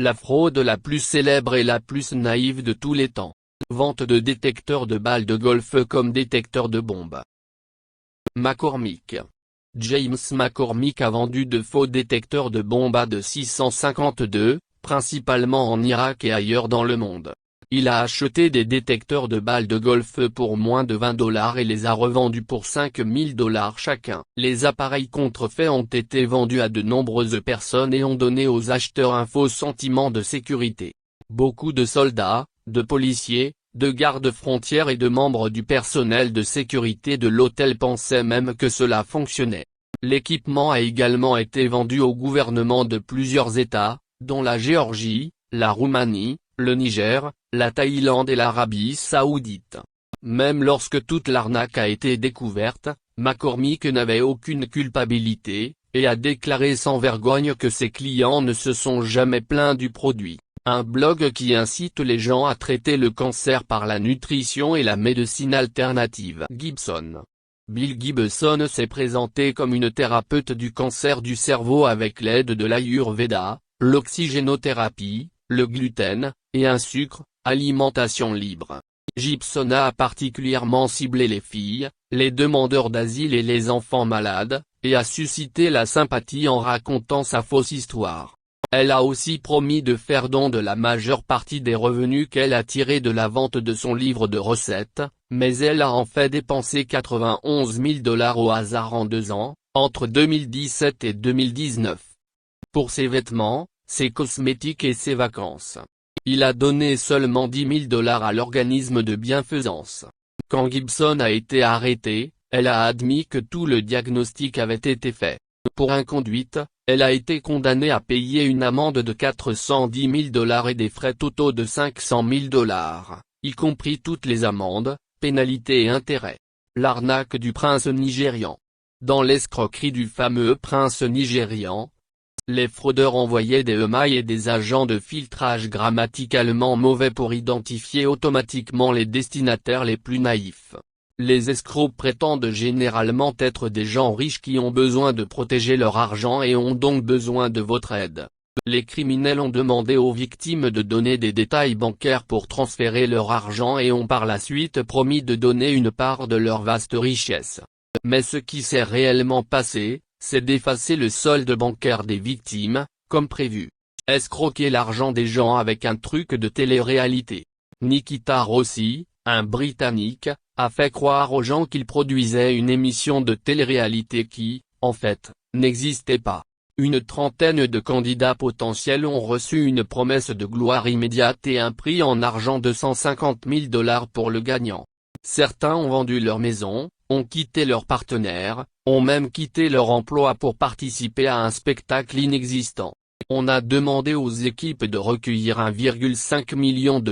La fraude la plus célèbre et la plus naïve de tous les temps. Vente de détecteurs de balles de golf comme détecteurs de bombes. McCormick. James McCormick a vendu de faux détecteurs de bombes à de 652, principalement en Irak et ailleurs dans le monde. Il a acheté des détecteurs de balles de golf pour moins de $20 et les a revendus pour $5000 chacun. Les appareils contrefaits ont été vendus à de nombreuses personnes et ont donné aux acheteurs un faux sentiment de sécurité. Beaucoup de soldats, de policiers, de gardes-frontières et de membres du personnel de sécurité de l'hôtel pensaient même que cela fonctionnait. L'équipement a également été vendu au gouvernement de plusieurs États, dont la Géorgie, la Roumanie, le Niger, la Thaïlande et l'Arabie Saoudite. Même lorsque toute l'arnaque a été découverte, McCormick n'avait aucune culpabilité, et a déclaré sans vergogne que ses clients ne se sont jamais plaints du produit. Un blog qui incite les gens à traiter le cancer par la nutrition et la médecine alternative. Gibson. Bill Gibson s'est présenté comme une thérapeute du cancer du cerveau avec l'aide de l'Ayurveda, l'oxygénothérapie, le gluten, et un sucre, alimentation libre. Gibson a particulièrement ciblé les filles, les demandeurs d'asile et les enfants malades, et a suscité la sympathie en racontant sa fausse histoire. Elle a aussi promis de faire don de la majeure partie des revenus qu'elle a tirés de la vente de son livre de recettes, mais elle a en fait dépensé $91 000 au hasard en 2 ans, entre 2017 et 2019. Pour ses vêtements, ses cosmétiques et ses vacances. Il a donné seulement $10 000 à l'organisme de bienfaisance. Quand Gibson a été arrêtée, elle a admis que tout le diagnostic avait été fait. Pour inconduite, elle a été condamnée à payer une amende de $410 000 et des frais totaux de $500 000, y compris toutes les amendes, pénalités et intérêts. L'arnaque du prince nigérian. Dans l'escroquerie du fameux prince nigérian, les fraudeurs envoyaient des emails et des agents de filtrage grammaticalement mauvais pour identifier automatiquement les destinataires les plus naïfs. Les escrocs prétendent généralement être des gens riches qui ont besoin de protéger leur argent et ont donc besoin de votre aide. Les criminels ont demandé aux victimes de donner des détails bancaires pour transférer leur argent et ont par la suite promis de donner une part de leur vaste richesse. Mais ce qui s'est réellement passé, c'est d'effacer le solde bancaire des victimes, comme prévu. Escroquer l'argent des gens avec un truc de télé-réalité. Nikita Rossi, un Britannique, a fait croire aux gens qu'il produisait une émission de télé-réalité qui, en fait, n'existait pas. Une trentaine de candidats potentiels ont reçu une promesse de gloire immédiate et un prix en argent de $150 000 pour le gagnant. Certains ont vendu leur maison, ont quitté leur partenaire, ont même quitté leur emploi pour participer à un spectacle inexistant. On a demandé aux équipes de recueillir $1,5 million,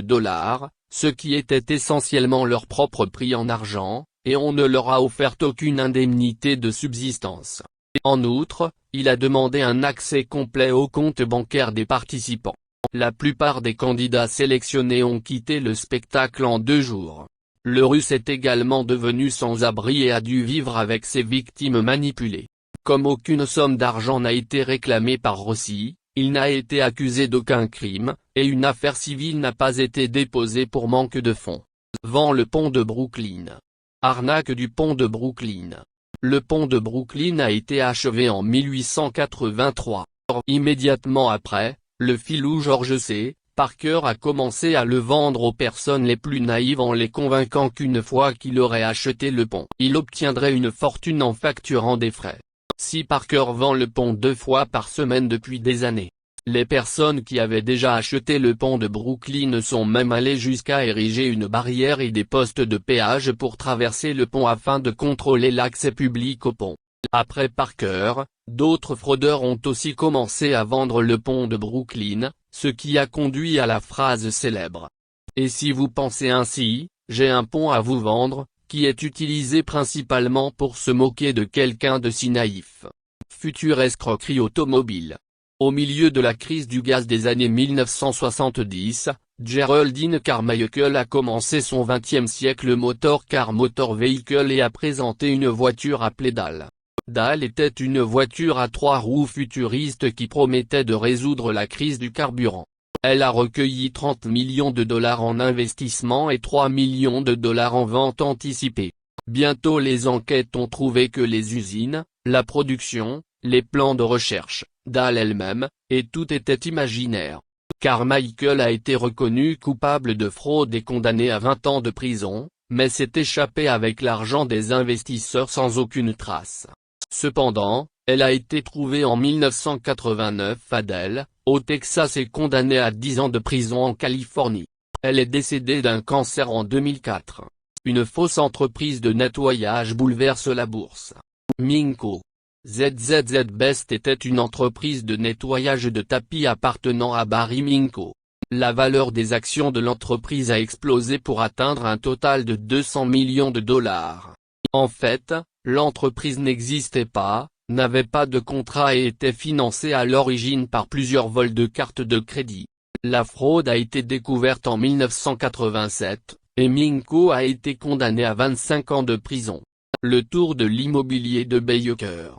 ce qui était essentiellement leur propre prix en argent, et on ne leur a offert aucune indemnité de subsistance. En outre, il a demandé un accès complet au compte bancaire des participants. La plupart des candidats sélectionnés ont quitté le spectacle en 2 jours. Le Russe est également devenu sans abri et a dû vivre avec ses victimes manipulées. Comme aucune somme d'argent n'a été réclamée par Rossi, il n'a été accusé d'aucun crime, et une affaire civile n'a pas été déposée pour manque de fonds. Vend le pont de Brooklyn. Arnaque du pont de Brooklyn. Le pont de Brooklyn a été achevé en 1883. Immédiatement après, le filou George C. Parker a commencé à le vendre aux personnes les plus naïves en les convainquant qu'une fois qu'il aurait acheté le pont, il obtiendrait une fortune en facturant des frais. Si Parker vend le pont 2 fois par semaine depuis des années. Les personnes qui avaient déjà acheté le pont de Brooklyn sont même allées jusqu'à ériger une barrière et des postes de péage pour traverser le pont afin de contrôler l'accès public au pont. Après Parker, d'autres fraudeurs ont aussi commencé à vendre le pont de Brooklyn, ce qui a conduit à la phrase célèbre. Et si vous pensez ainsi, j'ai un pont à vous vendre, qui est utilisé principalement pour se moquer de quelqu'un de si naïf. Future escroquerie automobile. Au milieu de la crise du gaz des années 1970, Geraldine Carmichael a commencé son 20e siècle motor car motor vehicle et a présenté une voiture appelée DAL. DAL était une voiture à 3 roues futuriste qui promettait de résoudre la crise du carburant. Elle a recueilli 30 millions de dollars en investissement et 3 millions de dollars en vente anticipée. Bientôt les enquêtes ont trouvé que les usines, la production, les plans de recherche, Dahl elle-même, et tout était imaginaire. Carmichael a été reconnu coupable de fraude et condamné à 20 ans de prison, mais s'est échappé avec l'argent des investisseurs sans aucune trace. Cependant, elle a été trouvée en 1989 à Dallas, au Texas et condamnée à 10 ans de prison en Californie. Elle est décédée d'un cancer en 2004. Une fausse entreprise de nettoyage bouleverse la bourse. Minco. ZZZ Best était une entreprise de nettoyage de tapis appartenant à Barry Minco. La valeur des actions de l'entreprise a explosé pour atteindre un total de 200 millions de dollars. En fait, l'entreprise n'existait pas, n'avait pas de contrat et était financée à l'origine par plusieurs vols de cartes de crédit. La fraude a été découverte en 1987, et Minco a été condamné à 25 ans de prison. Le tour de l'immobilier de Baker.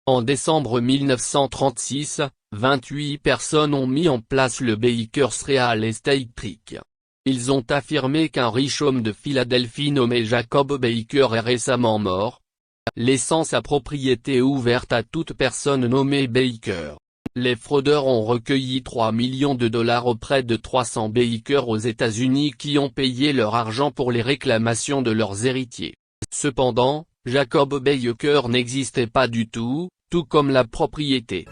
En décembre 1936, 28 personnes ont mis en place le Baker's Real Estate Trick. Ils ont affirmé qu'un riche homme de Philadelphie nommé Jacob Baker est récemment mort, laissant sa propriété ouverte à toute personne nommée Baker. Les fraudeurs ont recueilli 3 millions de dollars auprès de 300 Baker aux États-Unis qui ont payé leur argent pour les réclamations de leurs héritiers. Cependant, Jacob Baker n'existait pas du tout, tout comme la propriété.